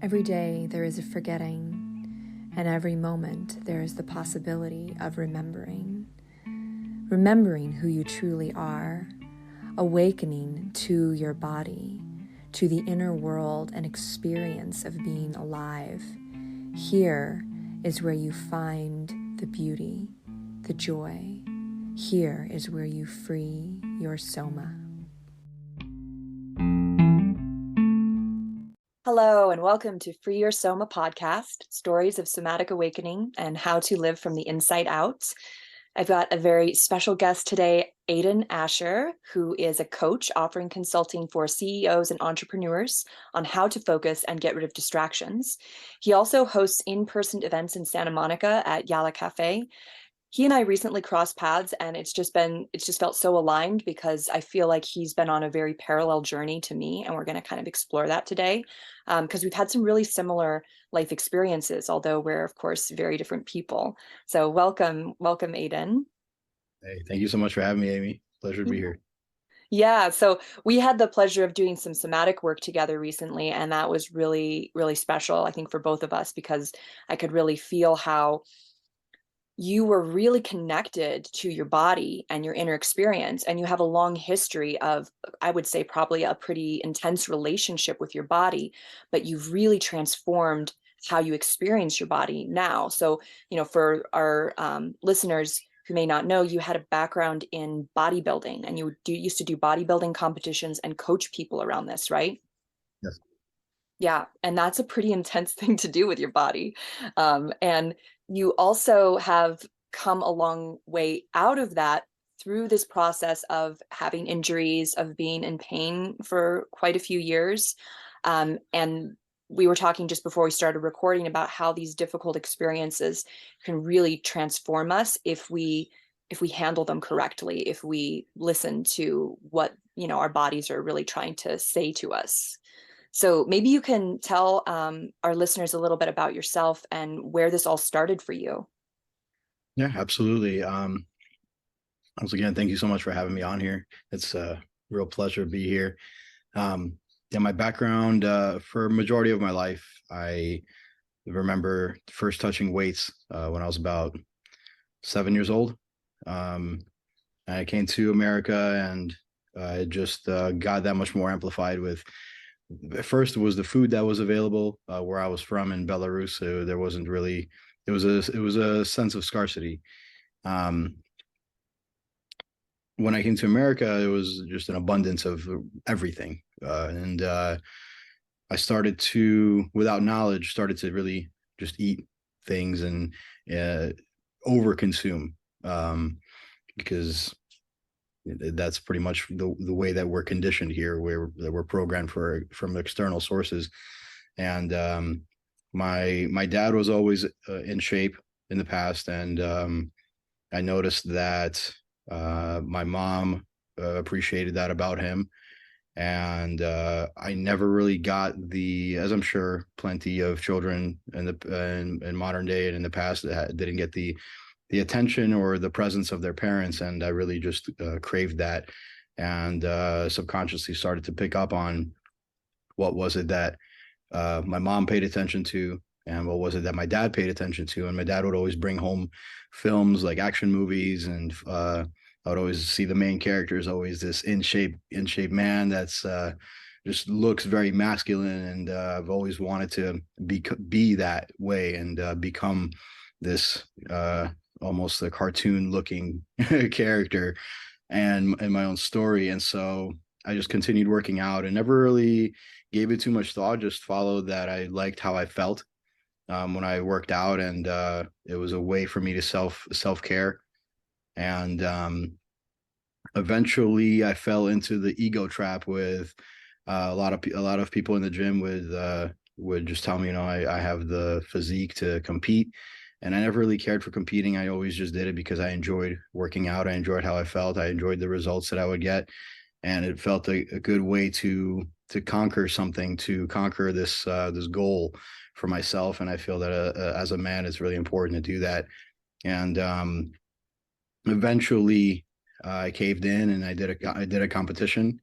Every day there is a forgetting, and every moment there is the possibility of remembering. Remembering who you truly are, awakening to your body, to the inner world and experience of being alive. Here is where you find the beauty, the joy. Here is where you free your soma. Hello, and welcome to Free Your Soma podcast, stories of somatic awakening and how to live from the inside out. I've got a very special guest today, Aden Ascher, who is a coach offering consulting for CEOs and entrepreneurs on how to focus and get rid of distractions. He also hosts in-person events in Santa Monica at Yala Cafe. He and I recently crossed paths, and it's just felt so aligned because I feel like he's been on a very parallel journey to me, and we're going to kind of explore that today because we've had some really similar life experiences, although we're of course very different people. So welcome, Aden. Hey, thank you so much for having me, Amy. Pleasure to be here. Yeah, so we had the pleasure of doing some somatic work together recently, and that was really, really special, I think, for both of us, because I could really feel how you were really connected to your body and your inner experience, and you have a long history of, I would say, probably a pretty intense relationship with your body, but you've really transformed how you experience your body now. So, for our listeners who may not know, you had a background in bodybuilding, and you used to do bodybuilding competitions and coach people around this, right? Yes. Yeah, and that's a pretty intense thing to do with your body. And you also have come a long way out of that through this process of having injuries, of being in pain for quite a few years. And we were talking just before we started recording about how these difficult experiences can really transform us if we handle them correctly, if we listen to what, our bodies are really trying to say to us. So maybe you can tell our listeners a little bit about yourself and where this all started for you. Yeah, absolutely. Once again, thank you so much for having me on here. It's a real pleasure to be here. Yeah, my background, for a majority of my life, I remember first touching weights when I was about 7 years old. I came to America, and it just got that much more amplified with, at first it was the food that was available where I was from in Belarus. So there wasn't really, it was a sense of scarcity. Um, when I came to America, it was just an abundance of everything. And I started to, without knowledge, started to really just eat things and uh, overconsume, because that's pretty much the way that we're conditioned here, where that we're programmed from external sources. And my dad was always in shape in the past, and I noticed that my mom appreciated that about him. And I never really got the, as I'm sure plenty of children in modern day and in the past that didn't get the attention or the presence of their parents, and I really just craved that, and subconsciously started to pick up on what was it that my mom paid attention to, and what was it that my dad paid attention to. And my dad would always bring home films like action movies, and I would always see the main character is always this in shape man that's just looks very masculine, and I've always wanted to be that way, and become this almost a cartoon looking character, and in my own story. And so I just continued working out and never really gave it too much thought, just followed that. I liked how I felt when I worked out, and it was a way for me to self-care. And eventually I fell into the ego trap with a lot of people in the gym would just tell me, I have the physique to compete. And I never really cared for competing. I always just did it because I enjoyed working out. I enjoyed how I felt. I enjoyed the results that I would get. And it felt a good way to conquer something, to conquer this goal for myself. And I feel that as a man, it's really important to do that. And eventually I caved in, and I did a competition.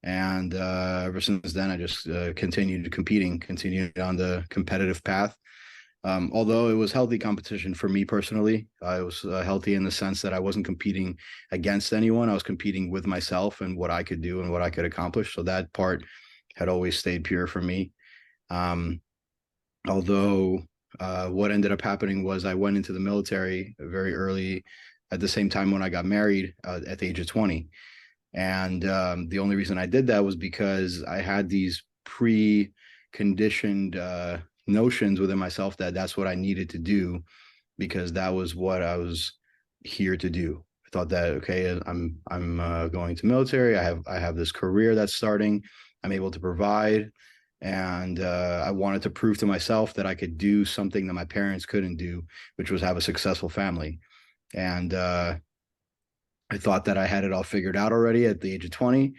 And ever since then, I just continued competing, continued on the competitive path. Although it was healthy competition for me personally, it was healthy in the sense that I wasn't competing against anyone. I was competing with myself and what I could do and what I could accomplish. So that part had always stayed pure for me. Um, although what ended up happening was I went into the military very early at the same time when I got married at the age of 20. And the only reason I did that was because I had these pre-conditioned notions within myself that that's what I needed to do because that was what I was here to do. I thought that okay, I'm going to military. I have this career that's starting. I'm able to provide, and I wanted to prove to myself that I could do something that my parents couldn't do, which was have a successful family. And I thought that I had it all figured out already at the age of 20.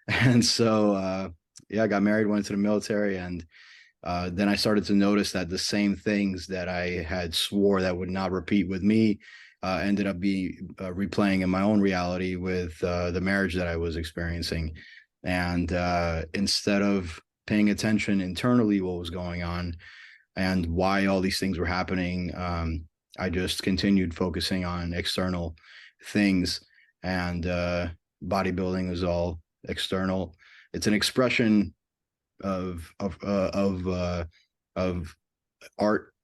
And so, yeah, I got married, went into the military, and then I started to notice that the same things that I had swore that would not repeat with me ended up being replaying in my own reality with the marriage that I was experiencing. And instead of paying attention internally what was going on and why all these things were happening, I just continued focusing on external things, and bodybuilding is all external. It's an expression of art,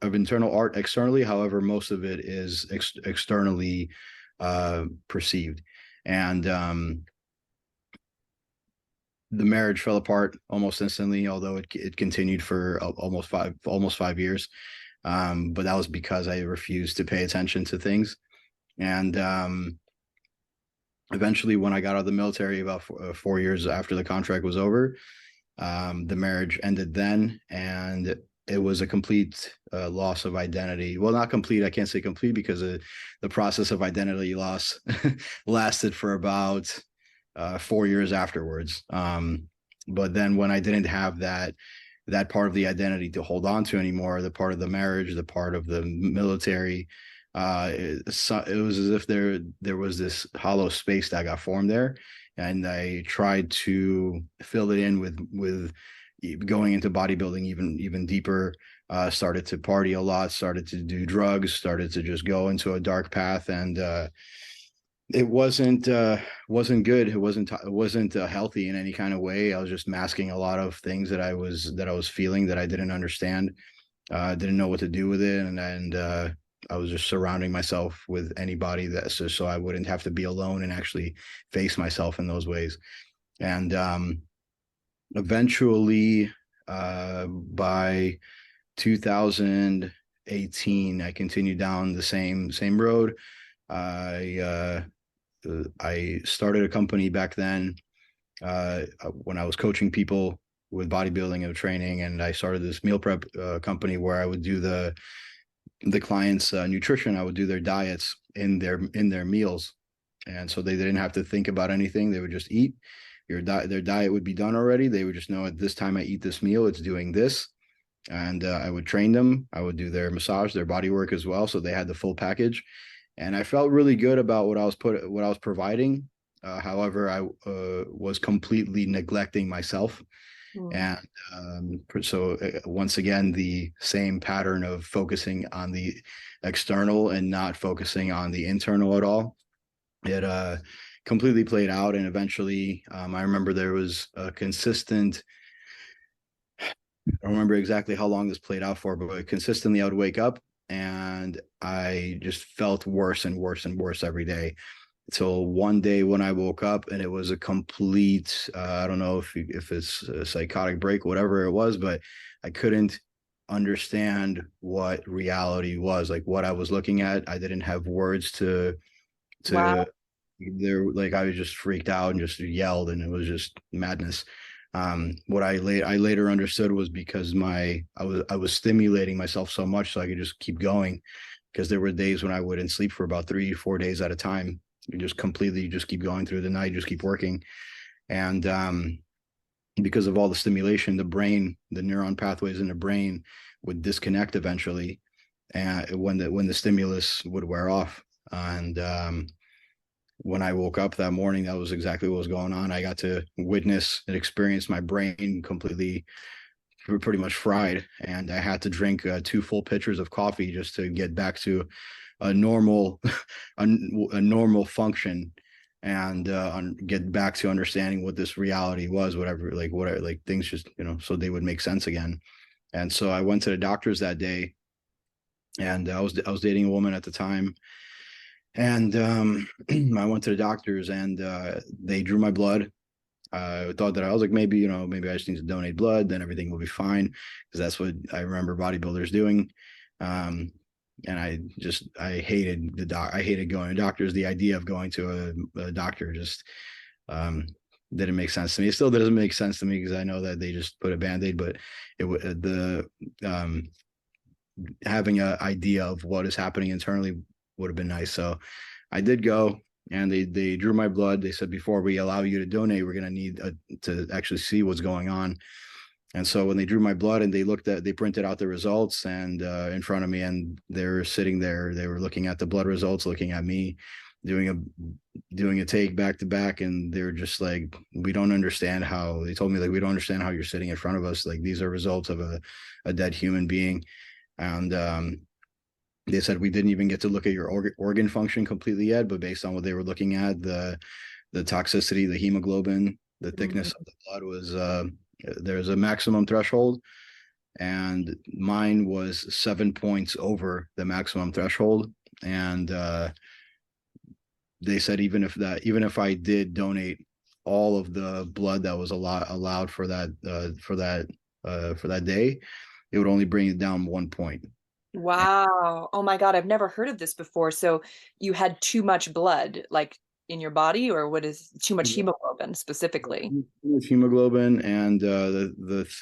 of internal art externally. However, most of it is externally perceived, and the marriage fell apart almost instantly, although it continued for almost 5 years. But that was because I refused to pay attention to things. And eventually, when I got out of the military, about 4 years after the contract was over, the marriage ended then, and it was a complete loss of identity. Well, not complete. I can't say complete because the process of identity loss lasted for about 4 years afterwards. But then when I didn't have that part of the identity to hold on to anymore, the part of the marriage, the part of the military, it was as if there was this hollow space that got formed there, and I tried to fill it in with going into bodybuilding even deeper. Started to party a lot, started to do drugs, started to just go into a dark path, and it wasn't good. It wasn't healthy in any kind of way. I was just masking a lot of things that I was feeling that I didn't understand. Didn't know what to do with it, and I was just surrounding myself with anybody that so I wouldn't have to be alone and actually face myself in those ways. And eventually, by 2018, I continued down the same road. I started a company back then when I was coaching people with bodybuilding and training, and I started this meal prep company where I would do the clients' nutrition. I would do their diets in their meals, and so they didn't have to think about anything. They would just eat. Their diet would be done already. They would just know at this time I eat this meal, it's doing this, and I would train them. I would do their massage, their body work as well, so they had the full package. And I felt really good about what I was providing. However, I was completely neglecting myself. And so once again, the same pattern of focusing on the external and not focusing on the internal at all. It completely played out. And eventually, I remember there was a consistent, I don't remember exactly how long this played out for, but consistently I would wake up and I just felt worse and worse and worse every day. So one day when I woke up and it was a complete, I don't know if it's a psychotic break, whatever it was, but I couldn't understand what reality was, like what I was looking at. I didn't have words Wow. to there, like I was just freaked out and just yelled, and it was just madness. What I later understood was because I was stimulating myself so much so I could just keep going, because there were days when I wouldn't sleep for about 3 or 4 days at a time. You just keep going through the night, just keep working. And because of all the stimulation, the neuron pathways in the brain would disconnect eventually, and when the stimulus would wear off. And when I woke up that morning, that was exactly what was going on. I got to witness and experience my brain completely, pretty much fried, and I had to drink 2 full pitchers of coffee just to get back to a normal, a normal function, and get back to understanding what this reality was, whatever, like things just, so they would make sense again. And so I went to the doctors that day, and I was dating a woman at the time, and I went to the doctors, and they drew my blood. I thought that I was like, maybe I just need to donate blood, then everything will be fine, because that's what I remember bodybuilders doing. Um, and I hated I hated going to doctors. The idea of going to a doctor just didn't make sense to me. It still doesn't make sense to me, because I know that they just put a band-aid, but um, having an idea of what is happening internally would have been nice. So I did go, and they drew my blood. They said, before we allow you to donate, we're going to need to actually see what's going on. And so when they drew my blood and they printed out the results, and in front of me, and they were sitting there, they were looking at the blood results, looking at me, doing a take back to back, and they're just like, we don't understand how. They told me, like, we don't understand how you're sitting in front of us. Like, these are results of a dead human being. And they said we didn't even get to look at your organ function completely yet, but based on what they were looking at, the toxicity, the hemoglobin, the thickness of the blood was there's a maximum threshold, and mine was 7 points over the maximum threshold. And they said even if I did donate all of the blood that was allowed for that day, it would only bring it down 1 point. Wow. Oh my God, I've never heard of this before. So you had too much blood, like in your body, or what is too much hemoglobin specifically? Hemoglobin, and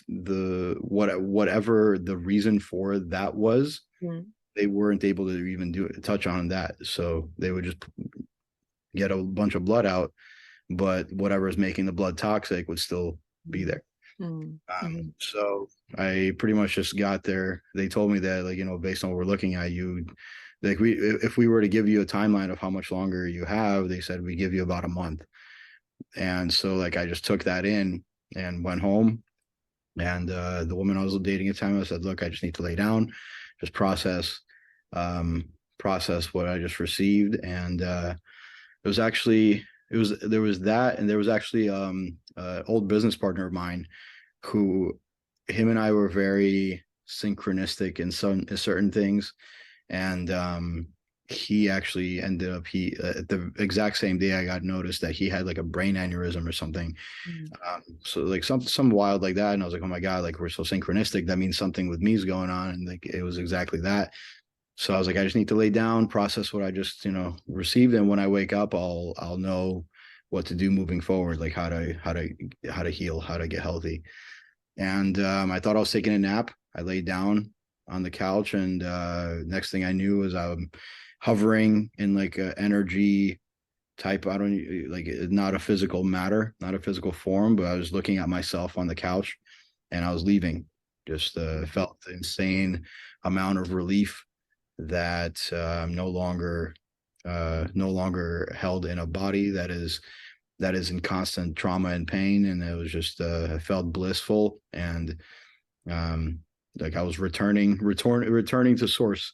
whatever the reason for that was, Mm. they weren't able to even touch on that. So they would just get a bunch of blood out, but whatever is making the blood toxic would still be there. Mm. So I pretty much just got there. They told me that, like, based on what we're looking at, if we were to give you a timeline of how much longer you have, they said we give you about a month. And so, like, I just took that in and went home. And the woman I was dating at the time, I said, look, I just need to lay down, just process what I just received. And it was actually, there was that, and there was actually old business partner of mine, who, him and I were very synchronistic in certain things. And he actually ended up, at the exact same day, I got noticed that he had like a brain aneurysm or something. Mm. So like some wild like that, and I was like, oh my God, like, we're so synchronistic, that means something with me is going on. And like, it was exactly that. So I was like, I just need to lay down, process what I just received, and when I wake up, I'll know what to do moving forward, like how to heal, how to get healthy. And I thought I was taking a nap. I laid down on the couch, and next thing I knew was I'm hovering in like a energy type. I don't like, not a physical matter, not a physical form, but I was looking at myself on the couch, and I was leaving. Just felt the insane amount of relief that I'm no longer held in a body that is in constant trauma and pain. And it was just I felt blissful, and like I was returning to source,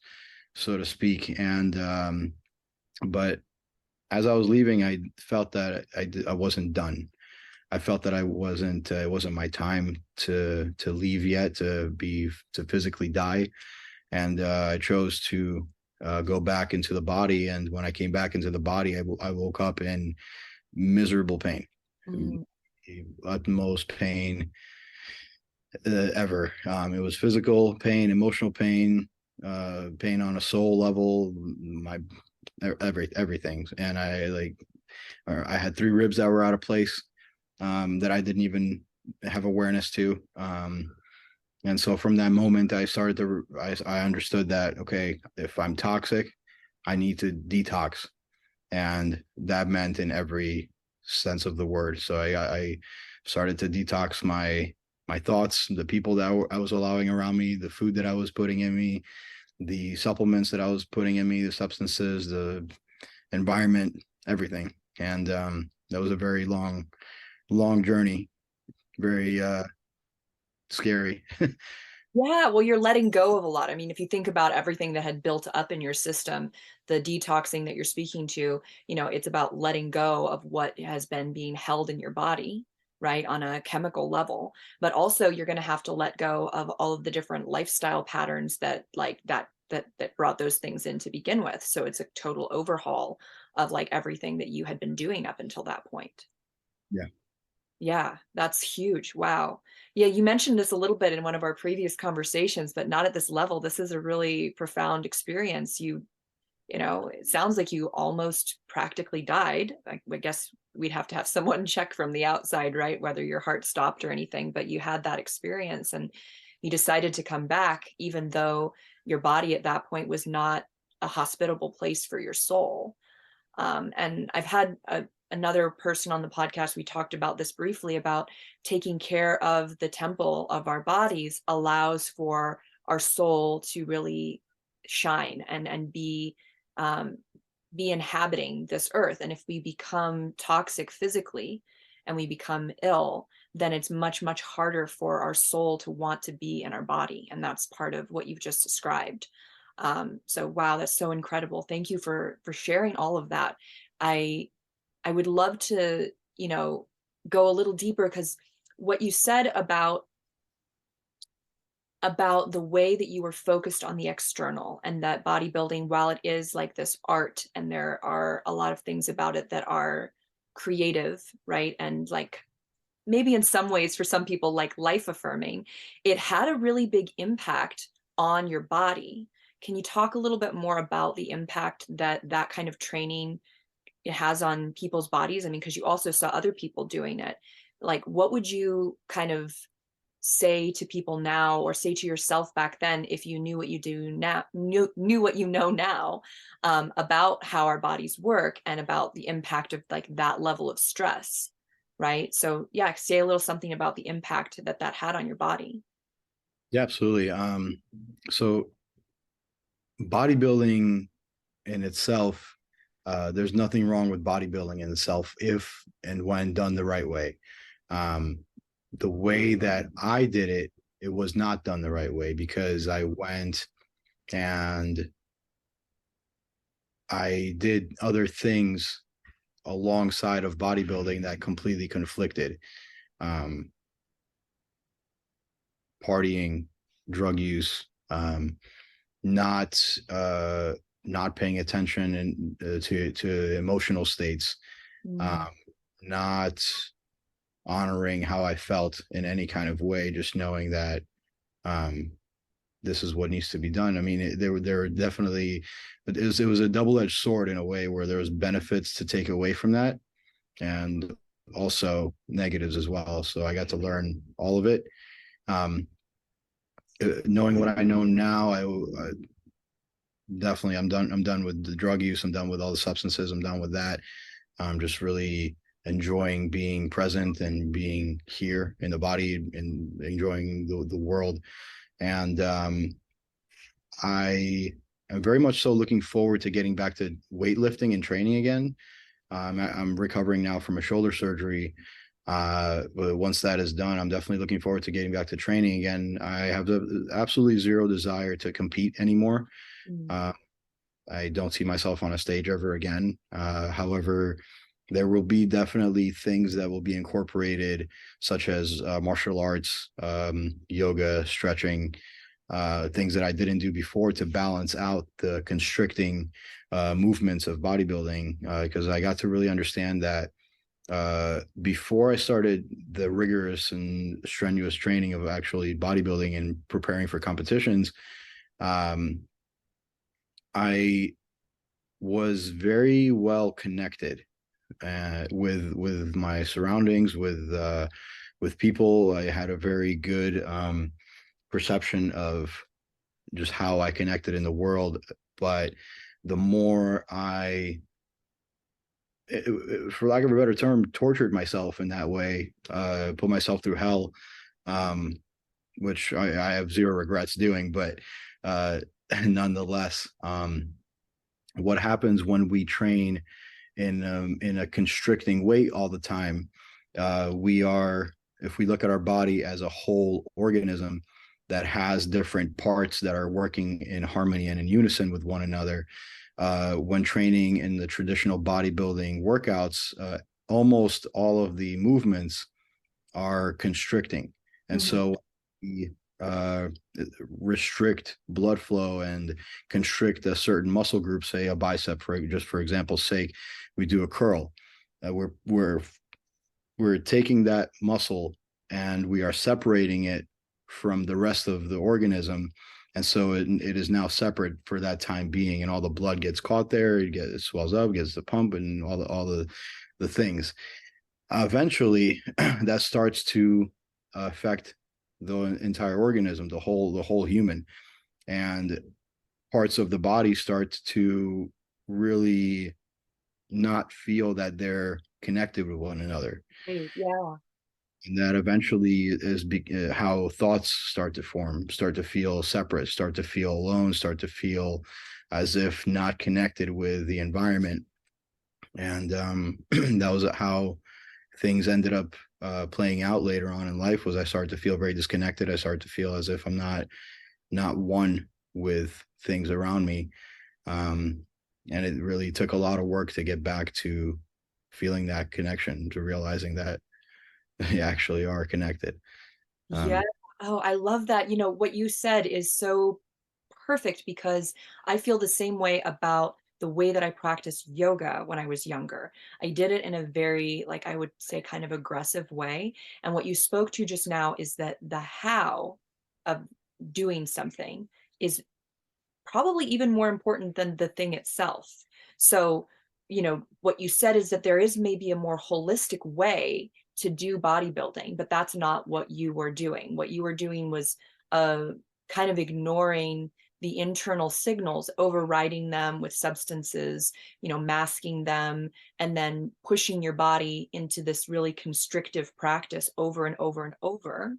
so to speak. And but as I was leaving, I felt that I wasn't done. I felt that it wasn't my time to leave yet, to physically die. And I chose to go back into the body. And when I came back into the body, I woke up in miserable pain, Mm. utmost pain ever. It was physical pain, emotional pain, pain on a soul level, everything. And I had 3 ribs that were out of place, that I didn't even have awareness to. And so from that moment, I understood that, okay, if I'm toxic, I need to detox. And that meant in every sense of the word. So I started to detox my thoughts, the people that I was allowing around me, the food that I was putting in me, the supplements that I was putting in me, the substances, the environment, everything. And that was a very long journey, very scary. Yeah, well, you're letting go of a lot. I mean, if you think about everything that had built up in your system, the detoxing that you're speaking to, it's about letting go of what has been being held in your body, right, on a chemical level. But also you're going to have to let go of all of the different lifestyle patterns that like that brought those things in to begin with. So it's a total overhaul of like everything that you had been doing up until that point. Yeah. Yeah, that's huge. Wow. Yeah, you mentioned this a little bit in one of our previous conversations, but not at this level. This is a really profound experience. It sounds like you almost practically died. I guess we'd have to have someone check from the outside, right? Whether your heart stopped or anything, but you had that experience and you decided to come back, even though your body at that point was not a hospitable place for your soul. And I've had another person on the podcast. We talked about this briefly about taking care of the temple of our bodies allows for our soul to really shine and be inhabiting this earth. And if we become toxic physically and we become ill, then it's much harder for our soul to want to be in our body. And that's part of what you've just described. So wow, that's so incredible. Thank you for sharing all of that. I I would love to, go a little deeper because what you said about the way that you were focused on the external and that bodybuilding, while it is like this art and there are a lot of things about it that are creative, right? And like maybe in some ways for some people like life affirming, it had a really big impact on your body. Can you talk a little bit more about the impact that that kind of training it has on people's bodies? I mean, because you also saw other people doing it. Like, what would you kind of say to people now or say to yourself back then if you knew what you do now, knew what you know now about how our bodies work and about the impact of like that level of stress, right? So yeah, say a little something about the impact that that had on your body. Yeah, absolutely. So bodybuilding in itself, there's nothing wrong with bodybuilding in itself if and when done the right way. Um, the way that I did it, it was not done the right way because I went and I did other things alongside of bodybuilding that completely conflicted. Um, Partying, drug use, not not paying attention and to emotional states, Mm. um, not honoring how I felt in any kind of way, just knowing that um, this is what needs to be done. I mean, there were definitely, it was a double edged sword in a way where there was benefits to take away from that, and also negatives as well. So I got to learn all of it. Um, Knowing what I know now, I definitely I'm done. I'm done with the drug use. I'm done with all the substances. I'm done with that. I'm just really enjoying being present and being here in the body and enjoying the world. And I am very much so looking forward to getting back to weightlifting and training again. I'm recovering now from a shoulder surgery. But once that is done, I'm definitely looking forward to getting back to training again. I have absolutely zero desire to compete anymore. Mm. Uh, I don't see myself on a stage ever again. However, there will be definitely things that will be incorporated, such as martial arts, yoga, stretching, things that I didn't do before to balance out the constricting movements of bodybuilding. Because I got to really understand that before I started the rigorous and strenuous training of actually bodybuilding and preparing for competitions, um, I was very well connected with my surroundings, with people. I had a very good perception of just how I connected in the world. But the more for lack of a better term, tortured myself in that way, put myself through hell, um, which I have zero regrets doing. But nonetheless, what happens when we train in a constricting weight all the time, we are, if we look at our body as a whole organism that has different parts that are working in harmony and in unison with one another, when training in the traditional bodybuilding workouts, almost all of the movements are constricting. And so we restrict blood flow and constrict a certain muscle group, say a bicep, for example's sake, we do a curl. We're taking that muscle and we are separating it from the rest of the organism. And so it is now separate for that time being, and all the blood gets caught there. It swells up, gets the pump, and all the things. Eventually, that starts to affect the entire organism, the whole human, and parts of the body start to really not feel that they're connected with one another. Right. Yeah. And that eventually is how thoughts start to form, start to feel separate, start to feel alone, start to feel as if not connected with the environment. And that was how things ended up playing out later on in life. Was I started to feel very disconnected. I started to feel as if I'm not one with things around me. And it really took a lot of work to get back to feeling that connection, to realizing that they actually are connected. Yeah. Oh, I love that. You know, what you said is so perfect, because I feel the same way about the way that I practiced yoga when I was younger. I did it in a very, like, I would say, kind of aggressive way. And what you spoke to just now is that the how of doing something is probably even more important than the thing itself. So, you know, what you said is that there is maybe a more holistic way to do bodybuilding, but that's not what you were doing. What you were doing was kind of ignoring the internal signals, overriding them with substances, you know, masking them, and then pushing your body into this really constrictive practice over and over and over.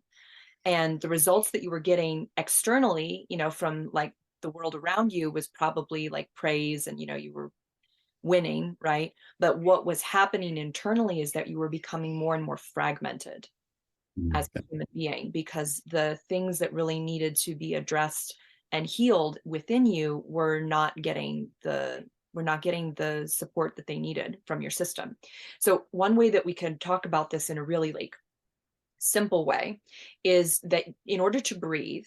And the results that you were getting externally, you know, from like the world around you was probably like praise, and, you know, you were winning, right? But what was happening internally is that you were becoming more and more fragmented as a human being, because the things that really needed to be addressed and healed within you were not getting the support that they needed from your system. So one way that we can talk about this in a really like simple way is that in order to breathe,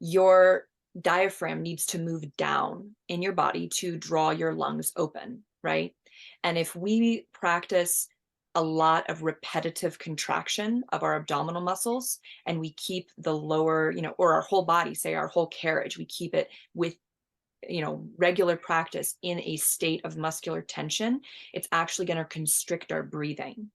your diaphragm needs to move down in your body to draw your lungs open, right? And if we practice a lot of repetitive contraction of our abdominal muscles, and we keep the lower, you know, or our whole body, say our whole carriage, we keep it with, you know, regular practice in a state of muscular tension, it's actually going to constrict our breathing.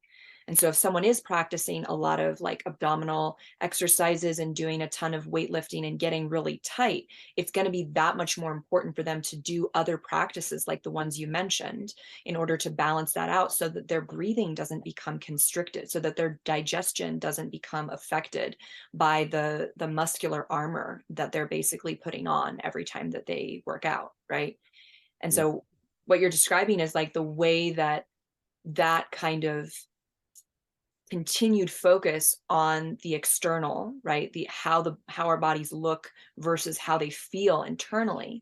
And so if someone is practicing a lot of like abdominal exercises and doing a ton of weightlifting and getting really tight, it's going to be that much more important for them to do other practices like the ones you mentioned in order to balance that out, so that their breathing doesn't become constricted, so that their digestion doesn't become affected by the muscular armor that they're basically putting on every time that they work out, right? And so what you're describing is like the way that that kind of continued focus on the external, right? How our bodies look versus how they feel internally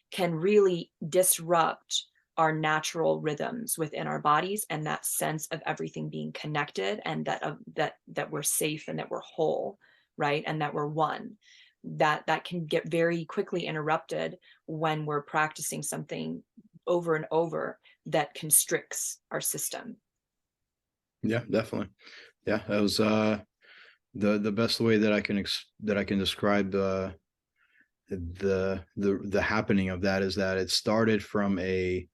can really disrupt our natural rhythms within our bodies, and that sense of everything being connected, and that we're safe and that we're whole, right? And that we're one. That can get very quickly interrupted when we're practicing something over and over that constricts our system. Yeah, definitely. Yeah, that was the best way that I can describe the happening of that is that it started from a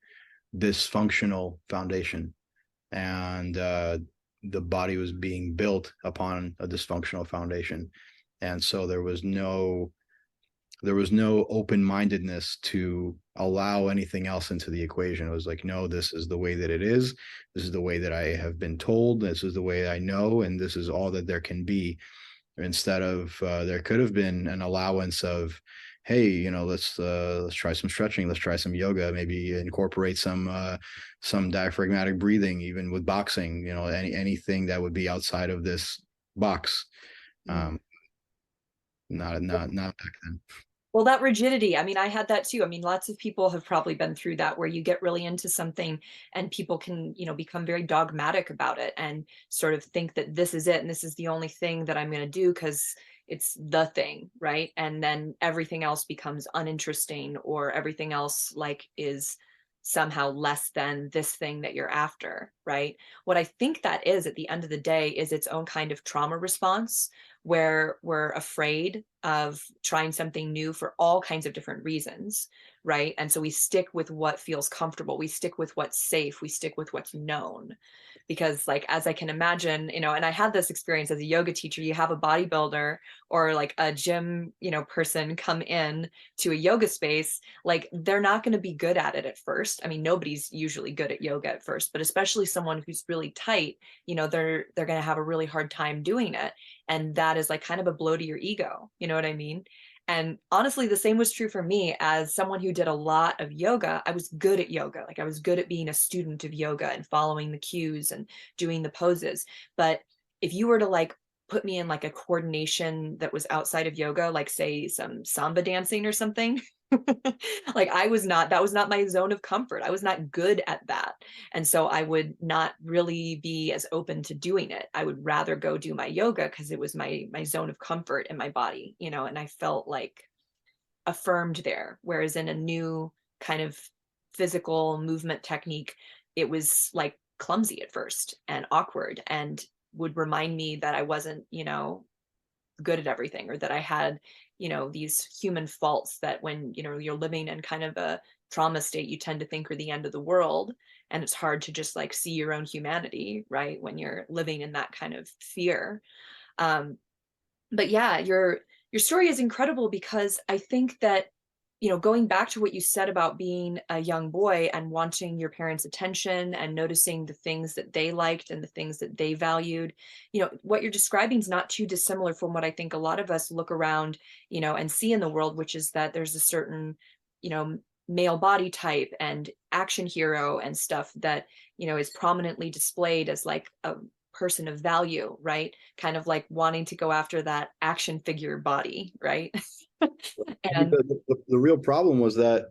dysfunctional foundation, and the body was being built upon a dysfunctional foundation, and so there was no open-mindedness to allow anything else into the equation. It was like, no, this is the way that it is. This is the way that I have been told. This is the way I know, and this is all that there can be. Instead of there could have been an allowance of, hey, let's try some stretching, let's try some yoga, maybe incorporate some diaphragmatic breathing, even with boxing, anything that would be outside of this box. Mm. um not back then. Well, that rigidity, I mean, I had that too. I mean, lots of people have probably been through that where you get really into something and people can, become very dogmatic about it and sort of think that this is it and this is the only thing that I'm going to do because it's the thing, right? And then everything else becomes uninteresting or everything else like is somehow less than this thing that you're after, right? What I think that is at the end of the day is its own kind of trauma response where we're afraid of trying something new for all kinds of different reasons, right? And so we stick with what feels comfortable. We stick with what's safe. We stick with what's known. Because, like, as I can imagine, and I had this experience as a yoga teacher, you have a bodybuilder or like a gym, person come in to a yoga space, like they're not going to be good at it at first. I mean, nobody's usually good at yoga at first, but especially someone who's really tight, they're going to have a really hard time doing it. And that is like kind of a blow to your ego. You know what I mean? And honestly, the same was true for me as someone who did a lot of yoga. I was good at yoga. Like I was good at being a student of yoga and following the cues and doing the poses. But if you were to like put me in like a coordination that was outside of yoga, like say some samba dancing or something, like that was not my zone of comfort. I was not good at that. And so I would not really be as open to doing it. I would rather go do my yoga because it was my zone of comfort in my body, and I felt like affirmed there. Whereas in a new kind of physical movement technique, it was like clumsy at first and awkward and would remind me that I wasn't, good at everything or that I had, these human faults that when, you're living in kind of a trauma state, you tend to think are the end of the world. And it's hard to just like see your own humanity, right? When you're living in that kind of fear. Um, but yeah, your story is incredible because I think that, going back to what you said about being a young boy and wanting your parents' attention and noticing the things that they liked and the things that they valued, what you're describing is not too dissimilar from what I think a lot of us look around, and see in the world, which is that there's a certain, you know, male body type and action hero and stuff that, is prominently displayed as like a person of value, right? Kind of like wanting to go after that action figure body, right? And The real problem was that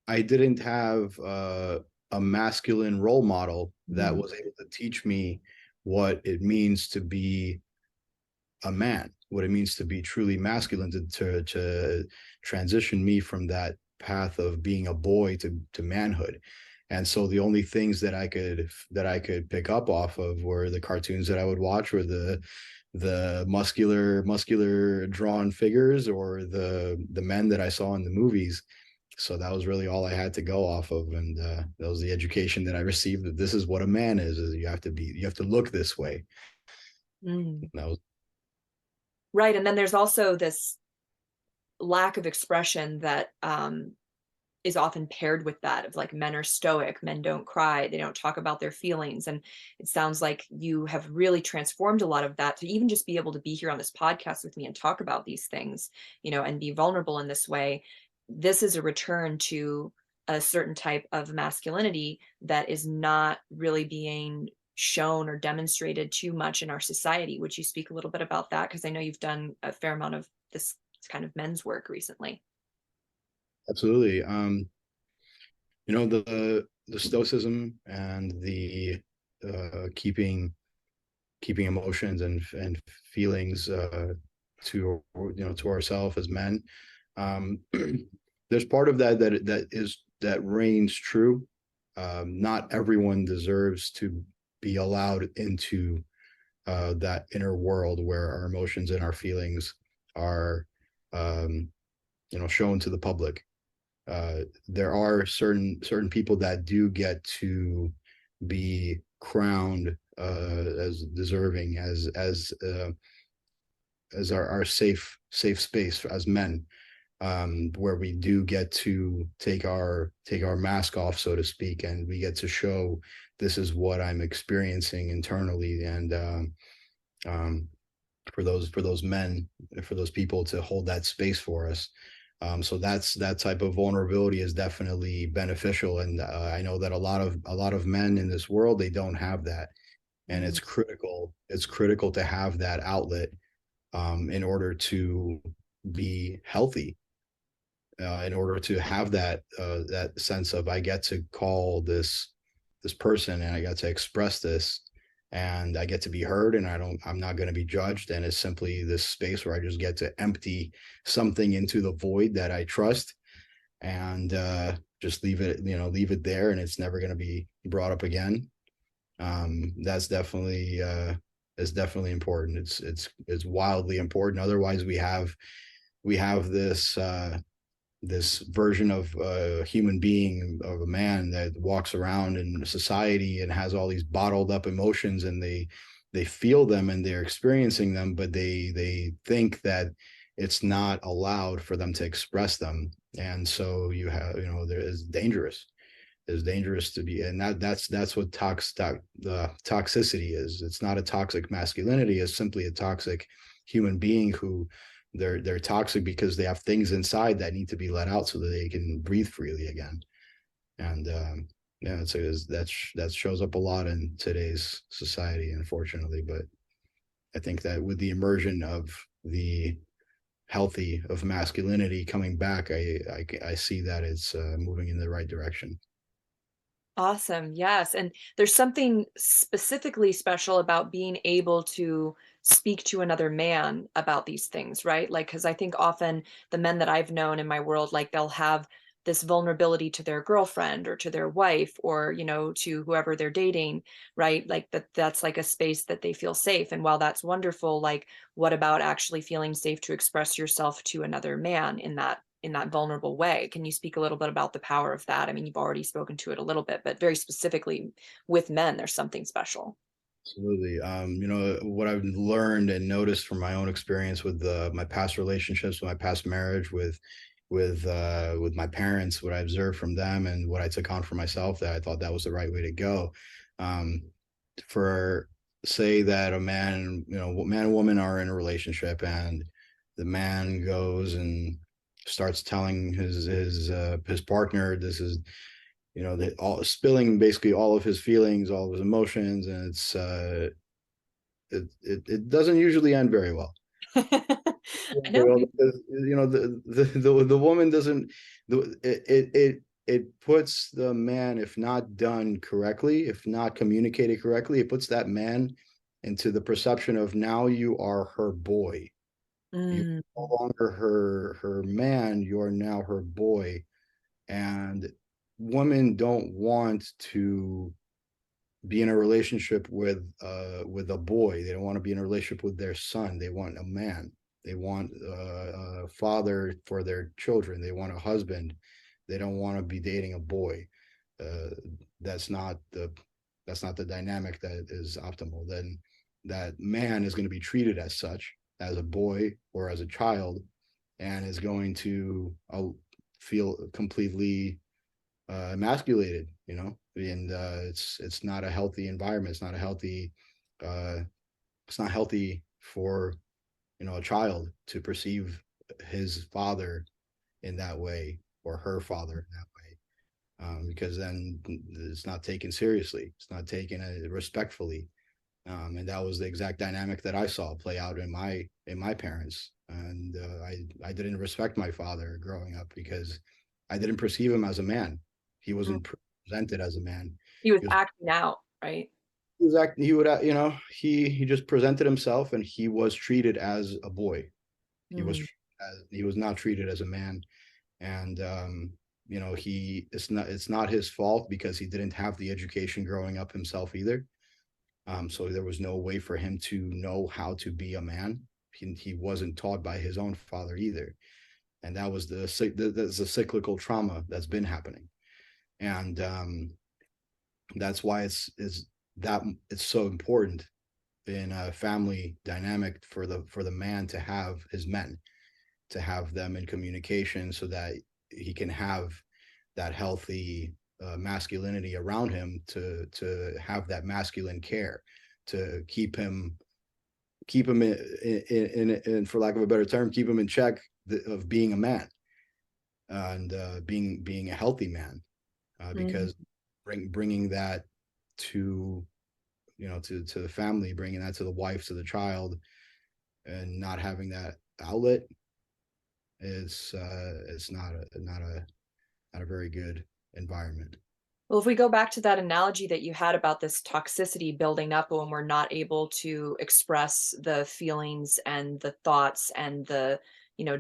I didn't have a masculine role model that mm, was able to teach me what it means to be a man, what it means to be truly masculine, to transition me from that path of being a boy to manhood. And so the only things that I could pick up off of were the cartoons that I would watch, or the muscular drawn figures, or the men that I saw in the movies. So that was really all I had to go off of, and that was the education that I received. That this is what a man is you have to look this way. mm. That was Right. And then there's also this lack of expression that is often paired with that of like men are stoic, men don't cry, they don't talk about their feelings. And it sounds like you have really transformed a lot of that to even just be able to be here on this podcast with me and talk about these things, and be vulnerable in this way. This is a return to a certain type of masculinity that is not really being shown or demonstrated too much in our society. Would you speak a little bit about that? Because I know you've done a fair amount of this kind of men's work recently. absolutely. The stoicism and the keeping emotions and feelings to ourselves as men. Um, there's part of that reigns true. Not everyone deserves to be allowed into that inner world where our emotions and our feelings are um, shown to the public. There are certain people that do get to be crowned as deserving as our safe space as men, where we do get to take our mask off, so to speak, and we get to show this is what I'm experiencing internally. And for those men, for those people to hold that space for us, So that type of vulnerability is definitely beneficial, and I know that a lot of men in this world, they don't have that, and Mm. it's critical. It's critical to have that outlet in order to be healthy, in order to have that sense of, I get to call this person and I got to express this and I get to be heard, and I'm not going to be judged, and it's simply this space where I just get to empty something into the void that I trust, and just leave it there, and it's never going to be brought up again. That's definitely is definitely important. It's wildly important. Otherwise, we have this version of a human being, of a man that walks around in society and has all these bottled up emotions, and they feel them and they're experiencing them, but they think that it's not allowed for them to express them. And so there is dangerous. It's dangerous to be, and that's what toxicity is. It's not a toxic masculinity. It's simply a toxic human being who they're toxic because they have things inside that need to be let out so that they can breathe freely again. And yeah, that shows up a lot in today's society, unfortunately. But I think that with the immersion of the healthy of masculinity coming back, I see that it's moving in the right direction. Awesome. Yes. And there's something specifically special about being able to speak to another man about these things, right? Like, because I think often the men that I've known in my world, like they'll have this vulnerability to their girlfriend or to their wife or, to whoever they're dating, right? Like that's like a space that they feel safe. And while that's wonderful, like what about actually feeling safe to express yourself to another man in that vulnerable way? Can you speak a little bit about the power of that? I mean, you've already spoken to it a little bit, but very specifically with men, there's something special. Absolutely. What I've learned and noticed from my own experience with my past relationships, with my past marriage, with my parents, what I observed from them, and what I took on for myself, that I thought that was the right way to go. Um, for say that a man, man and woman are in a relationship, and the man goes and starts telling his partner, this is that all spilling basically all of his feelings, all of his emotions, and it doesn't usually end very well. I know people. Because the woman doesn't, it puts the man, if not done correctly, if not communicated correctly, it puts that man into the perception of, now you are her boy. You're Mm, no longer her man, you're now her boy. And women don't want to be in a relationship with a boy. They don't want to be in a relationship with their son. They want a man. They want a father for their children. They want a husband. They don't want to be dating a boy. Uh, that's not the dynamic that is optimal. Then that man is going to be treated as such, as a boy or as a child, and is going to feel completely emasculated, and it's not a healthy environment. Uh, it's not healthy for a child to perceive his father in that way, or her father in that way, because then it's not taken seriously. It's not taken respectfully, and that was the exact dynamic that I saw play out in my parents. And I didn't respect my father growing up because I didn't perceive him as a man. He mm. wasn't presented as a man. He was He was acting out, right? he was act, he would he just presented himself, and he was treated as a boy. Mm, He was not treated as a man. And it's not his fault, because he didn't have the education growing up himself either. So there was no way for him to know how to be a man. He wasn't taught by his own father either, and that was that's a cyclical trauma that's been happening. And that's why it's so important in a family dynamic for the man to have his men, to have them in communication, so that he can have that healthy masculinity around him, to have that masculine care, to keep him in, for lack of a better term, keep him in check of being a man. and being a healthy man, Mm. because bringing that to to the family, bringing that to the wife, to the child, and not having that outlet is it's not a very good environment. Well, if we go back to that analogy that you had about this toxicity building up when we're not able to express the feelings and the thoughts and the,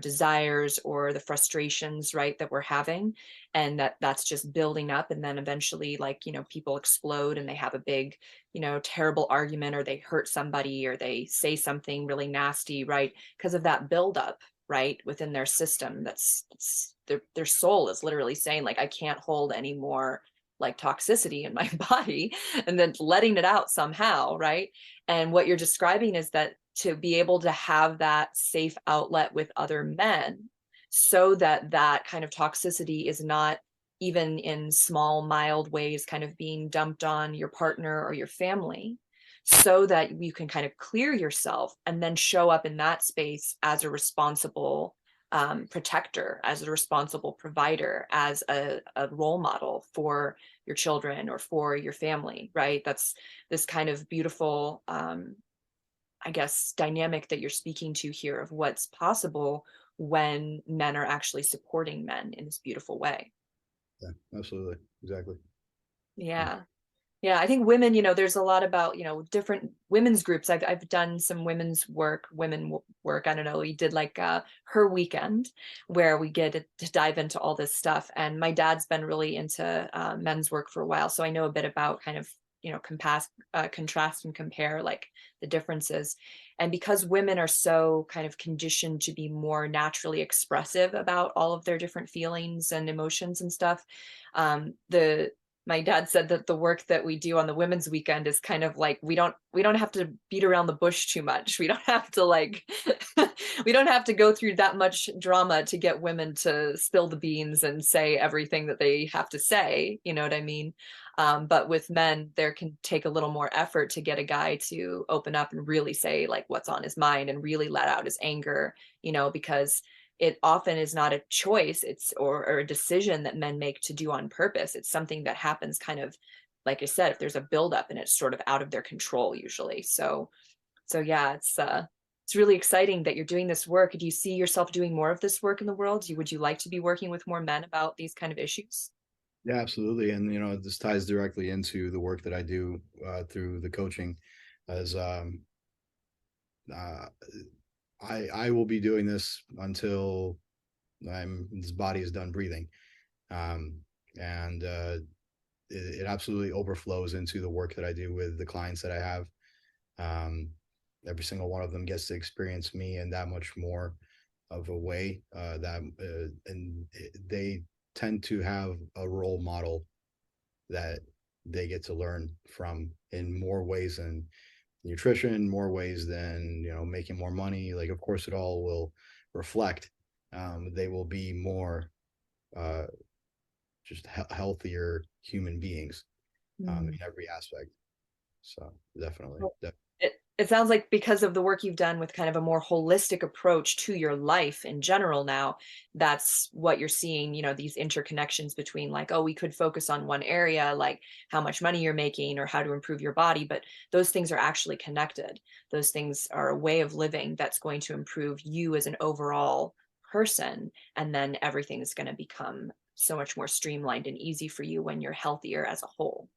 desires or the frustrations, right, that we're having, and that's just building up, and then eventually, like, people explode and they have a big, terrible argument, or they hurt somebody, or they say something really nasty, right, because of that buildup, right, within their system. That's their soul is literally saying, like, I can't hold any more like toxicity in my body, and then letting it out somehow, right? And what you're describing is that to be able to have that safe outlet with other men, so that that kind of toxicity is not, even in small mild ways, kind of being dumped on your partner or your family, so that you can kind of clear yourself and then show up in that space as a responsible protector, as a responsible provider, as a role model for your children or for your family, right? That's this kind of beautiful, I guess, dynamic that you're speaking to here of what's possible when men are actually supporting men in this beautiful way. Yeah, absolutely, exactly. Yeah. Yeah. Yeah, I think women, there's a lot about, different women's groups. I've done some women's work, work. I don't know. We did like her weekend, where we get to dive into all this stuff. And my dad's been really into men's work for a while, so I know a bit about kind of, contrast and compare, like, the differences. And because women are so kind of conditioned to be more naturally expressive about all of their different feelings and emotions and stuff, the my dad said that the work that we do on the women's weekend is kind of like, we don't have to beat around the bush too much. We don't have to, like, we don't have to go through that much drama to get women to spill the beans and say everything that they have to say, you know what I mean? But with men, there can take a little more effort to get a guy to open up and really say, like, what's on his mind, and really let out his anger, because it often is not a choice, or a decision that men make to do on purpose. It's something that happens kind of, like I said, if there's a buildup, and it's sort of out of their control usually. So yeah, it's really exciting that you're doing this work. Do you see yourself doing more of this work in the world? Would you like to be working with more men about these kind of issues? Yeah, absolutely. And this ties directly into the work that I do through the coaching, as uh, I will be doing this until this body is done breathing, um, and it absolutely overflows into the work that I do with the clients that I have. Um, every single one of them gets to experience me in that much more of a way, and they tend to have a role model that they get to learn from in more ways than nutrition, more ways than making more money. Like, of course, it all will reflect. They will be more uh, just healthier human beings in Mm. every aspect. So definitely, Well, it sounds like because of the work you've done with kind of a more holistic approach to your life in general now, that's what you're seeing, these interconnections between, like, oh, we could focus on one area, like how much money you're making or how to improve your body, but those things are actually connected. Those things are a way of living that's going to improve you as an overall person. And then everything is going to become so much more streamlined and easy for you when you're healthier as a whole.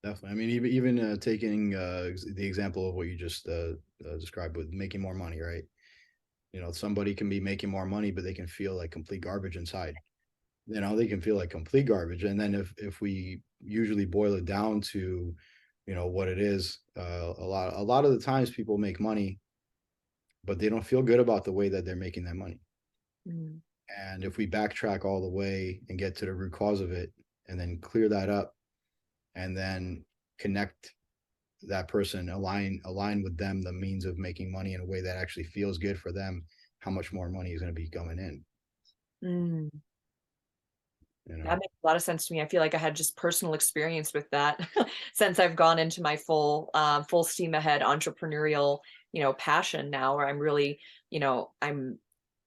definitely. I mean, even taking the example of what you just described with making more money, right? Somebody can be making more money, but they can feel like complete garbage inside. They can feel like complete garbage. And then if we usually boil it down to, what it is, a lot of the times people make money, but they don't feel good about the way that they're making that money. Mm. And if we backtrack all the way and get to the root cause of it, and then clear that up, and then connect that person, align with them the means of making money in a way that actually feels good for them, how much more money is going to be coming in, Mm. you know That makes a lot of sense to me. I feel like I had just personal experience with that since I've gone into my full steam ahead entrepreneurial, passion now, where I'm really, I'm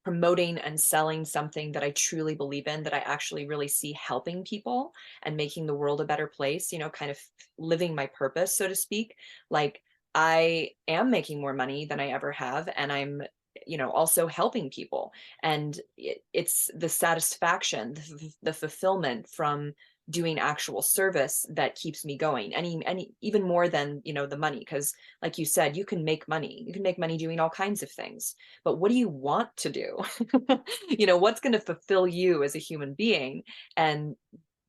promoting and selling something that I truly believe in, that I actually really see helping people and making the world a better place, you know, kind of living my purpose, so to speak. Like, I am making more money than I ever have, and I'm, you know, also helping people. And it's the satisfaction, the fulfillment from doing actual service that keeps me going, any even more than, you know, the money. Because like you said, you can make money, doing all kinds of things, but what do you want to do? You know, what's going to fulfill you as a human being? And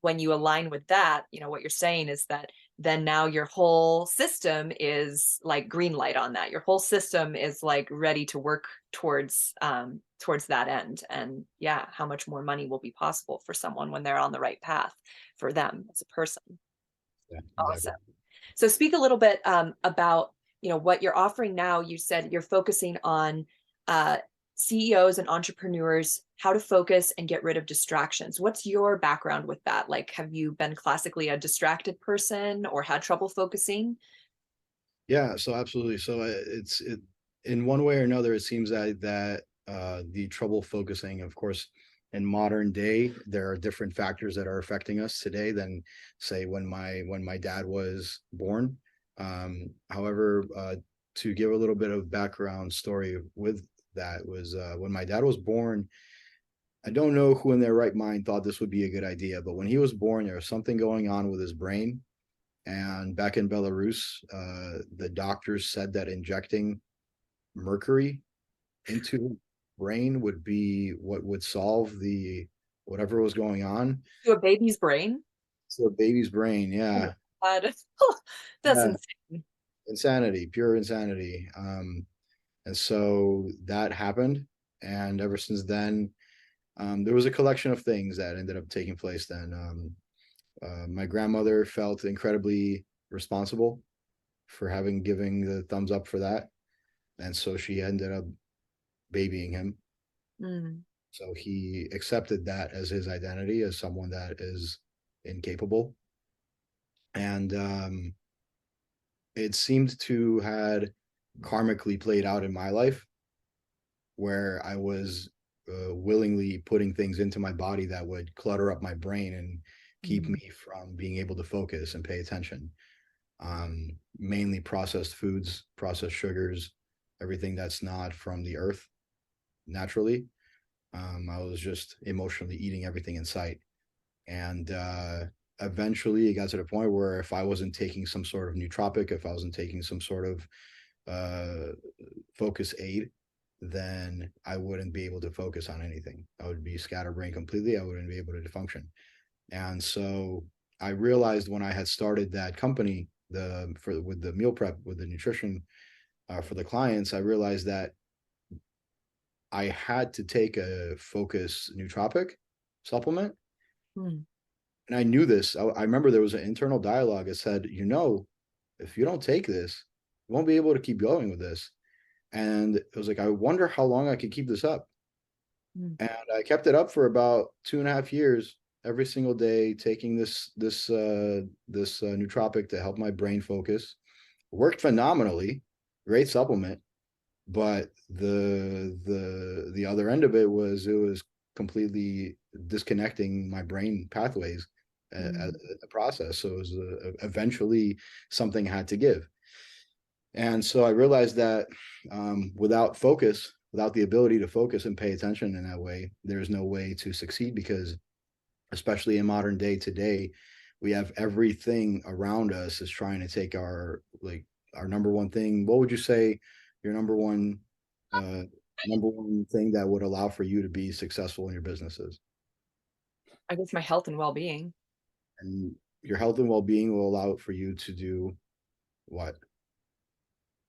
when you align with that, you know, what you're saying is that then now your whole system is like green light on that. Your whole system is like ready to work towards that end. And yeah, how much more money will be possible for someone when they're on the right path for them as a person. Yeah, exactly. Awesome. So speak a little bit about, you know, what you're offering now. You said you're focusing on uh, CEOs and entrepreneurs, how to focus and get rid of distractions. What's your background with that? Like, have you been classically a distracted person or had trouble focusing? Yeah, so absolutely. So it in one way or another, it seems that the trouble focusing, of course, in modern day, there are different factors that are affecting us today than say when my dad was born. However, to give a little bit of background story with that was when my dad was born. I don't know who in their right mind thought this would be a good idea, but when he was born, there was something going on with his brain. And back in Belarus, the doctors said that injecting mercury into his brain would be what would solve the whatever was going on. To a baby's brain? So a baby's brain, Oh my yeah, God. That's yeah, insane. insanity, pure insanity. And so that happened, and ever since then, there was a collection of things that ended up taking place. Then my grandmother felt incredibly responsible for having giving the thumbs up for that, and so she ended up babying him. Mm. So he accepted that as his identity as someone that is incapable, and it seemed to had karmically played out in my life, where I was willingly putting things into my body that would clutter up my brain and keep Mm. me from being able to focus and pay attention. Mainly processed foods, processed sugars, everything that's not from the earth naturally. I was just emotionally eating everything in sight. And eventually it got to the point where if I wasn't taking some sort of nootropic, if I wasn't taking some sort of uh, focus aid, then I wouldn't be able to focus on anything. I would be scatterbrained completely. I wouldn't be able to function. And so I realized when I had started that company, the for with the meal prep, with the nutrition for the clients, I realized that I had to take a focus nootropic supplement. Mm. And I knew this. I remember there was an internal dialogue that said, you know, if you don't take this, you won't be able to keep going with this. And it was like, I wonder how long I could keep this up. Mm. And I kept it up for about 2.5 years, every single day, taking this nootropic to help my brain focus. Worked phenomenally, great supplement. But the other end of it was completely disconnecting my brain pathways at Mm. the process. So it was eventually something had to give. And so I realized that without focus, without the ability to focus and pay attention in that way, there's no way to succeed, because especially in modern day today, we have everything around us is trying to take our number one thing. What would you say your uh number one thing that would allow for you to be successful in your businesses? I guess my health and well-being. And your health and well-being will allow for you to do what?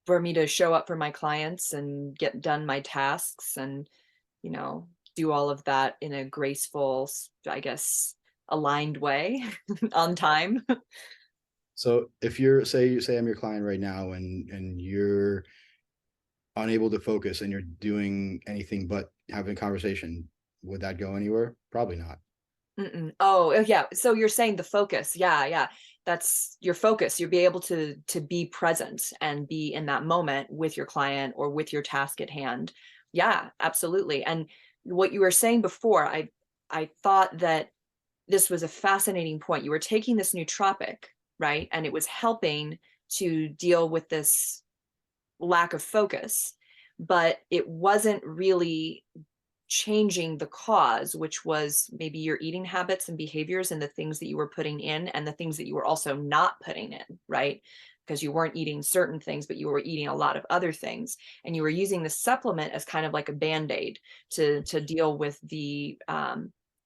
For me to show up for my clients and get done my tasks and, you know, do all of that in a graceful, I guess, aligned way on time. So if you're say I'm your client right now, and you're unable to focus and you're doing anything but having a conversation, would that go anywhere? Probably not. Mm-mm. Oh, yeah. So you're saying the focus. Yeah, yeah. That's your focus. You'll be able to be present and be in that moment with your client or with your task at hand. Yeah, absolutely. And what you were saying before, I thought that this was a fascinating point. You were taking this nootropic, right? And it was helping to deal with this lack of focus, but it wasn't really changing the cause, which was maybe your eating habits and behaviors and the things that you were putting in and the things that you were also not putting in, right? Because you weren't eating certain things, but you were eating a lot of other things. And you were using the supplement as kind of like a band-aid to deal with the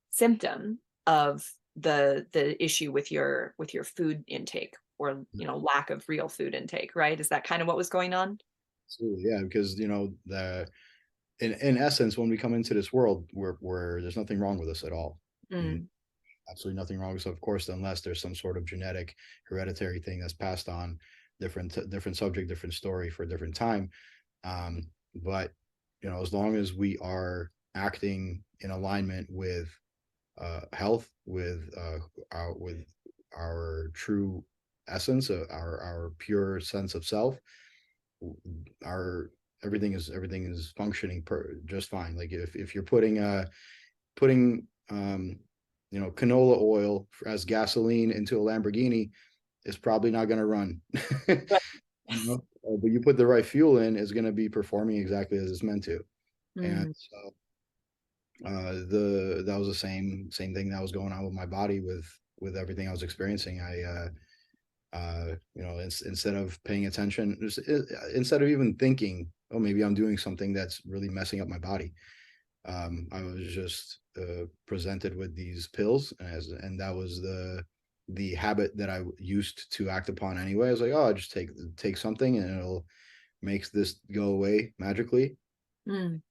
symptom of the issue with your food intake, or lack of real food intake, right? Is that kind of what was going on? Absolutely, yeah, because the in essence, when we come into this world, where there's nothing wrong with us at all, and Mm, absolutely nothing wrong. So of course, unless there's some sort of genetic hereditary thing that's passed on, different subject, different story for a different time. But as long as we are acting in alignment with health, with our true essence, our pure sense of self, our everything is functioning just fine. Like if you're putting canola oil as gasoline into a Lamborghini, it's probably not going to run. right. But you put the right fuel in, it's going to be performing exactly as it's meant to. And Mm, so the that was the same thing that was going on with my body, with everything I was experiencing. Instead of paying attention, instead of even thinking, oh, maybe I'm doing something that's really messing up my body, I was just presented with these pills, and that was the habit that I used to act upon anyway. I was like, oh, I just take something and it'll makes this go away magically. mm.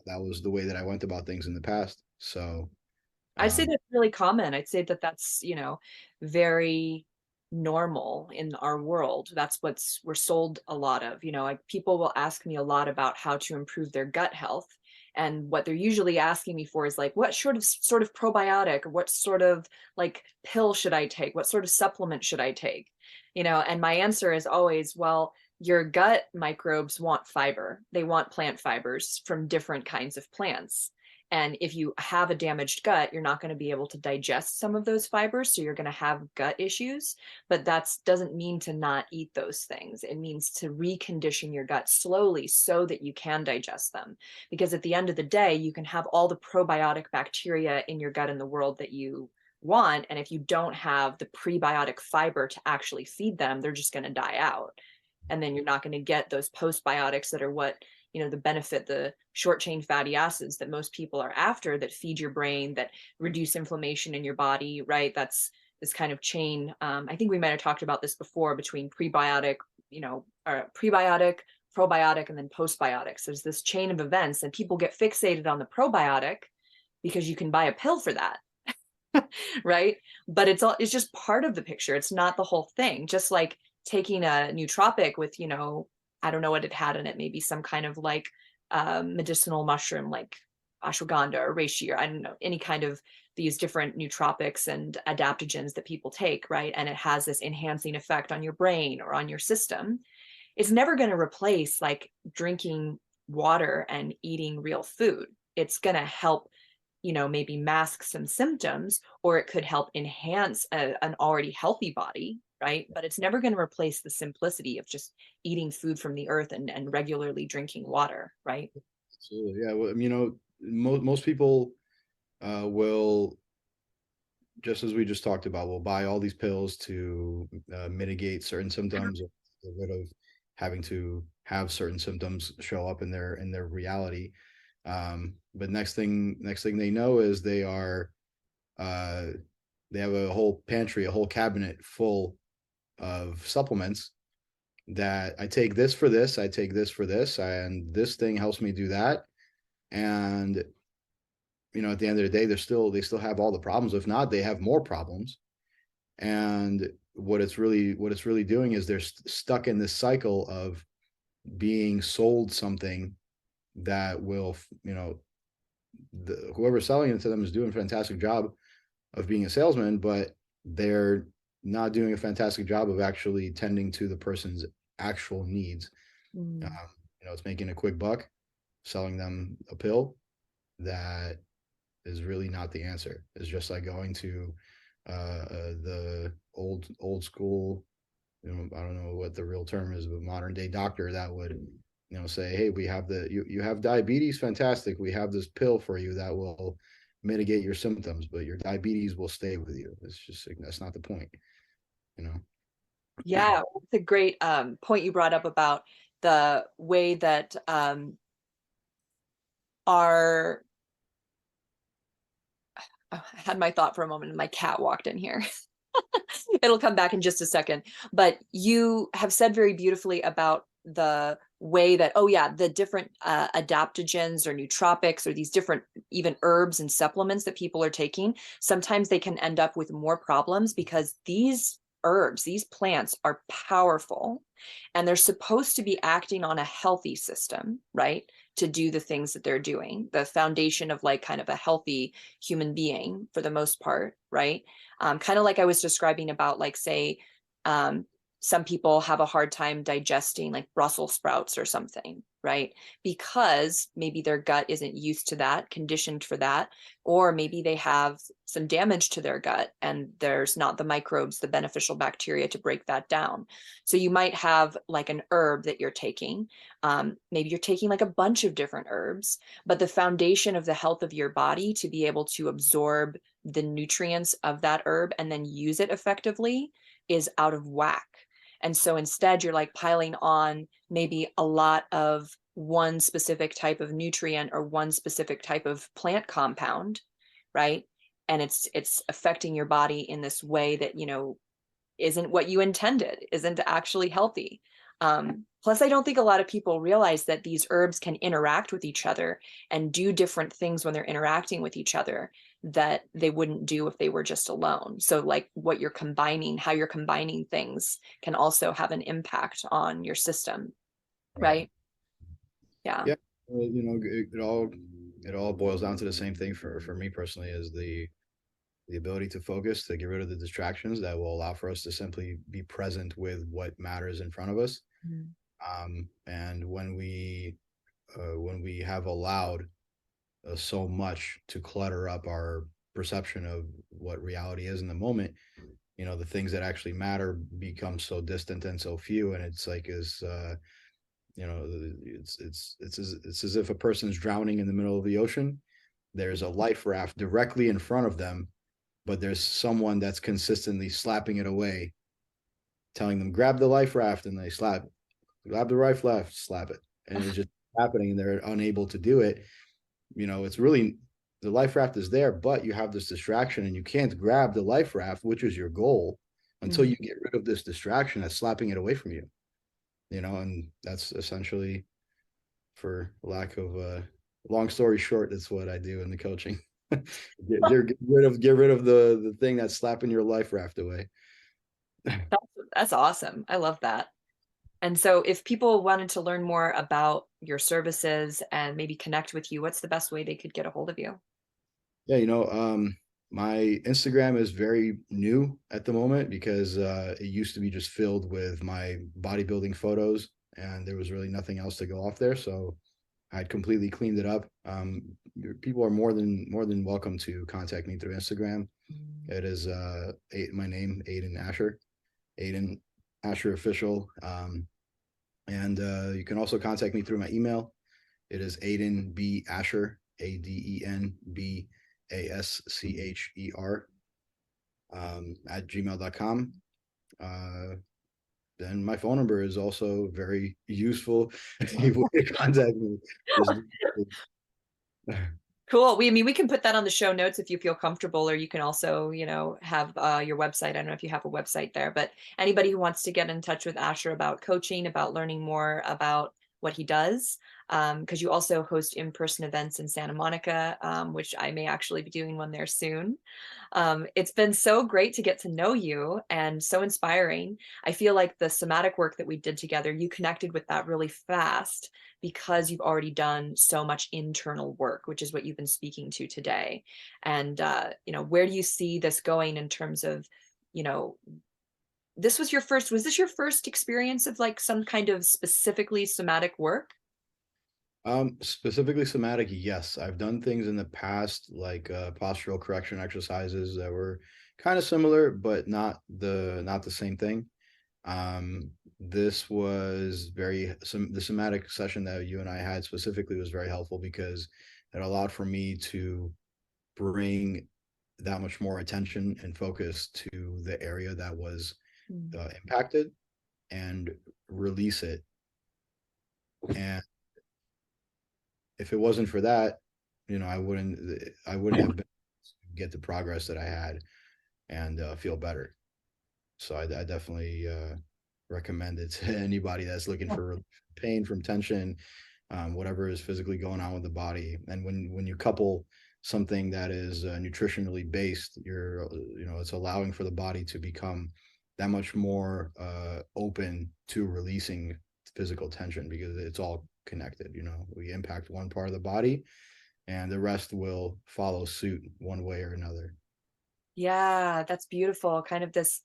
That was the way that I went about things in the past. So, I'd say um, that's really common. I'd say that that's, very normal in our world. That's what's we're sold a lot of. Like people will ask me a lot about how to improve their gut health. And what they're usually asking me for is like, what sort of probiotic, or what sort of like pill should I take? What sort of supplement should I take? And my answer is always, well, your gut microbes want fiber. They want plant fibers from different kinds of plants. And if you have a damaged gut, you're not going to be able to digest some of those fibers. So you're going to have gut issues. But that doesn't mean to not eat those things. It means to recondition your gut slowly so that you can digest them. Because at the end of the day, you can have all the probiotic bacteria in your gut in the world that you want. And if you don't have the prebiotic fiber to actually feed them, they're just going to die out. And then you're not going to get those postbiotics that are what the benefit, the short chain fatty acids that most people are after, that feed your brain, that reduce inflammation in your body, right? That's this kind of chain. I think we might have talked about this before, between prebiotic, or prebiotic, probiotic, and then postbiotics. There's this chain of events, and people get fixated on the probiotic because you can buy a pill for that. Right? But it's just part of the picture. It's not the whole thing. Just like taking a nootropic with, I don't know what it had in it, maybe some kind of like medicinal mushroom like ashwagandha or reishi, or I don't know, any kind of these different nootropics and adaptogens that people take, right? And it has this enhancing effect on your brain or on your system. It's never going to replace like drinking water and eating real food. It's going to help, maybe mask some symptoms, or it could help enhance an already healthy body, right? But it's never going to replace the simplicity of just eating food from the earth and regularly drinking water, right? absolutely, yeah. Well, most people will, just as we just talked about, will buy all these pills to mitigate certain symptoms, or get rid of having to have certain symptoms show up in their reality. But next thing they know is uh, they have a whole pantry, a whole cabinet full of supplements that I take this for this, I take this for this, and this thing helps me do that. And at the end of the day, they still have all the problems. If not, they have more problems. And what it's really doing is they're stuck in this cycle of being sold something that will, whoever's selling it to them is doing a fantastic job of being a salesman, but they're not doing a fantastic job of actually tending to the person's actual needs. Mm. It's making a quick buck. selling them a pill that is really not the answer. It's just like going to the old school, I don't know what the real term is, but modern day doctor that would, say, hey, we have you have diabetes, fantastic. We have this pill for you that will mitigate your symptoms, but your diabetes will stay with you. It's just like, that's not the point, you know. Yeah, it's a great point you brought up about the way that our I had my thought for a moment and my cat walked in here. It'll come back in just a second. But you have said very beautifully about the way that, oh yeah, the different adaptogens or nootropics or these different even herbs and supplements that people are taking, sometimes they can end up with more problems because these herbs, these plants are powerful and they're supposed to be acting on a healthy system, right? To do the things that they're doing, the foundation of like kind of a healthy human being for the most part, right? Kind of like I was describing about like, say, some people have a hard time digesting like Brussels sprouts or something, right? Because maybe their gut isn't used to that, conditioned for that, or maybe they have some damage to their gut and there's not the microbes, the beneficial bacteria to break that down. So you might have like an herb that you're taking. Maybe you're taking like a bunch of different herbs, but the foundation of the health of your body to be able to absorb the nutrients of that herb and then use it effectively is out of whack. And so instead, you're like piling on maybe a lot of one specific type of nutrient or one specific type of plant compound, right? And it's affecting your body in this way that, isn't what you intended, isn't actually healthy. Plus, I don't think a lot of people realize that these herbs can interact with each other and do different things when they're interacting with each other that they wouldn't do if they were just alone. So like what you're combining, how you're combining things can also have an impact on your system, Right. right? Yeah. Yeah. It all boils down to the same thing for me personally, is the ability to focus, to get rid of the distractions that will allow for us to simply be present with what matters in front of us. Mm. And when we have allowed so much to clutter up our perception of what reality is in the moment, the things that actually matter become so distant and so few, and it's like is it's as if a person's drowning in the middle of the ocean. There's a life raft directly in front of them, but there's someone that's consistently slapping it away, telling them grab the life raft, and they slap it, grab the life raft, slap it, and it's just happening, and they're unable to do it. It's really, the life raft is there, but you have this distraction and you can't grab the life raft, which is your goal, until Mm. you get rid of this distraction that's slapping it away from you. And that's essentially, for lack of a long story short, that's what I do in the coaching. Get rid of the thing that's slapping your life raft away. That's awesome. I love that. And so if people wanted to learn more about your services and maybe connect with you, what's the best way they could get a hold of you? Yeah, my Instagram is very new at the moment because it used to be just filled with my bodybuilding photos, and there was really nothing else to go off there. So I'd completely cleaned it up. People are more than welcome to contact me through Instagram. It is my name, Aden Ascher, Aden Ascher Official. And you can also contact me through my email. It is Aden B Ascher, AdenBASCHER, at gmail.com. Then my phone number is also very useful way to contact me. Cool. We can put that on the show notes if you feel comfortable, or you can also, have your website. I don't know if you have a website there, but anybody who wants to get in touch with Asher about coaching, about learning more about what he does, because you also host in-person events in Santa Monica, which I may actually be doing one there soon. It's been so great to get to know you and so inspiring. I feel like the somatic work that we did together, you connected with that really fast because you've already done so much internal work, which is what you've been speaking to today. And, where do you see this going in terms of, you know, was this your first experience of like some kind of specifically somatic work? Specifically somatic, yes. I've done things in the past like postural correction exercises that were kind of similar, but not the same thing. This was the somatic session that you and I had specifically was very helpful because it allowed for me to bring that much more attention and focus to the area that was impacted and release it. And if it wasn't for that, I wouldn't have been able to get the progress that I had and feel better. So I definitely recommend it to anybody that's looking for pain from tension, whatever is physically going on with the body. And when you couple something that is nutritionally based, it's allowing for the body to become that much more open to releasing physical tension because it's all connected. We impact one part of the body and the rest will follow suit one way or another. Yeah, that's beautiful. Kind of this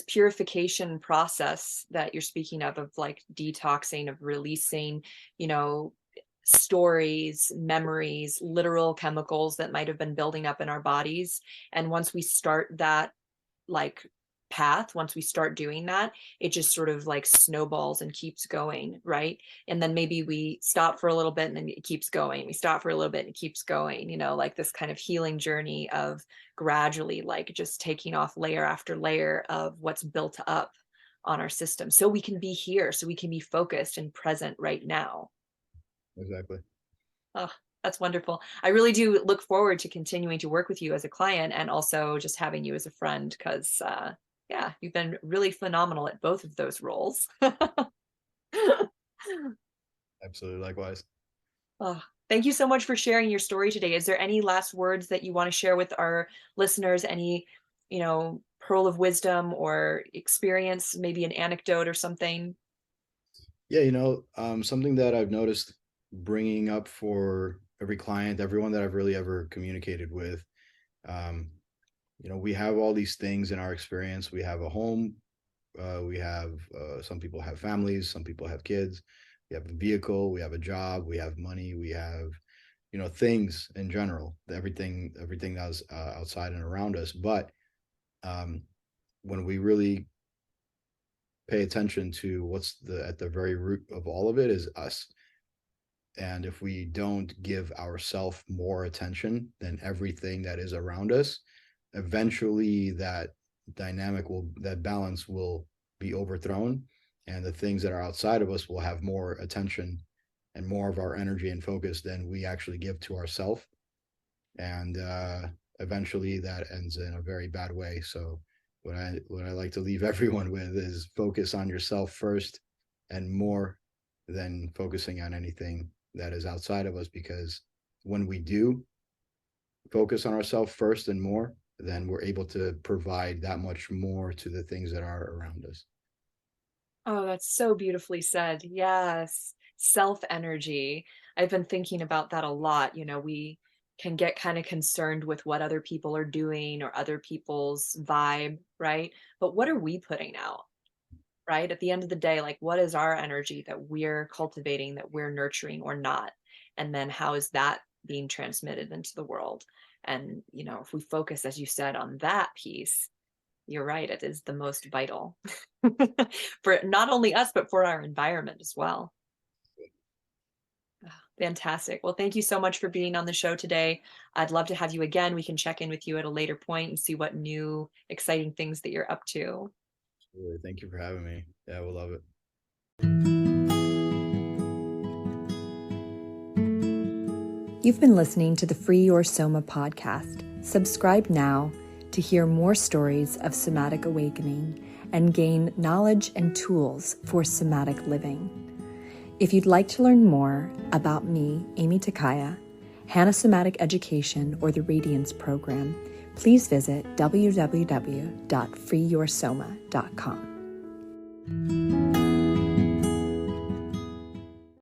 purification process that you're speaking of like detoxing, of releasing, you know, stories, memories, literal chemicals that might have been building up in our bodies. And once we start that like path, once we start doing that, it just sort of like snowballs and keeps going, right? And then maybe we stop for a little bit and then it keeps going. We stop for a little bit and it keeps going, like this kind of healing journey of gradually like just taking off layer after layer of what's built up on our system so we can be here, so we can be focused and present right now. Exactly. Oh, that's wonderful. I really do look forward to continuing to work with you as a client and also just having you as a friend because, yeah, you've been really phenomenal at both of those roles. Absolutely. Likewise. Oh, thank you so much for sharing your story today. Is there any last words that you want to share with our listeners? Any, pearl of wisdom or experience, maybe an anecdote or something? Yeah, something that I've noticed bringing up for every client, everyone that I've really ever communicated with, um, we have all these things in our experience. We have a home. We have some people have families. Some people have kids. We have a vehicle. We have a job. We have money. We have, things in general. Everything that's outside and around us. But when we really pay attention to what's at the very root of all of it is us. And if we don't give ourselves more attention than everything that is around us, eventually that that balance will be overthrown. And the things that are outside of us will have more attention and more of our energy and focus than we actually give to ourselves. And eventually that ends in a very bad way. So what I like to leave everyone with is focus on yourself first and more than focusing on anything that is outside of us, because when we do focus on ourselves first and more, then we're able to provide that much more to the things that are around us. Oh, that's so beautifully said. Yes. Self energy. I've been thinking about that a lot. We can get kind of concerned with what other people are doing or other people's vibe, right? But what are we putting out, right? At the end of the day, like what is our energy that we're cultivating, that we're nurturing or not? And then how is that being transmitted into the world? And, if we focus, as you said, on that piece, you're right, it is the most vital for not only us, but for our environment as well. Fantastic. Well, thank you so much for being on the show today. I'd love to have you again. We can check in with you at a later point and see what new exciting things that you're up to. Really, thank you for having me. Yeah, we'll love it. You've been listening to the Free Your Soma podcast. Subscribe now to hear more stories of somatic awakening and gain knowledge and tools for somatic living. If you'd like to learn more about me, Amy Takaya, Hannah Somatic Education, or the Radiance Program, please visit www.freeyoursoma.com.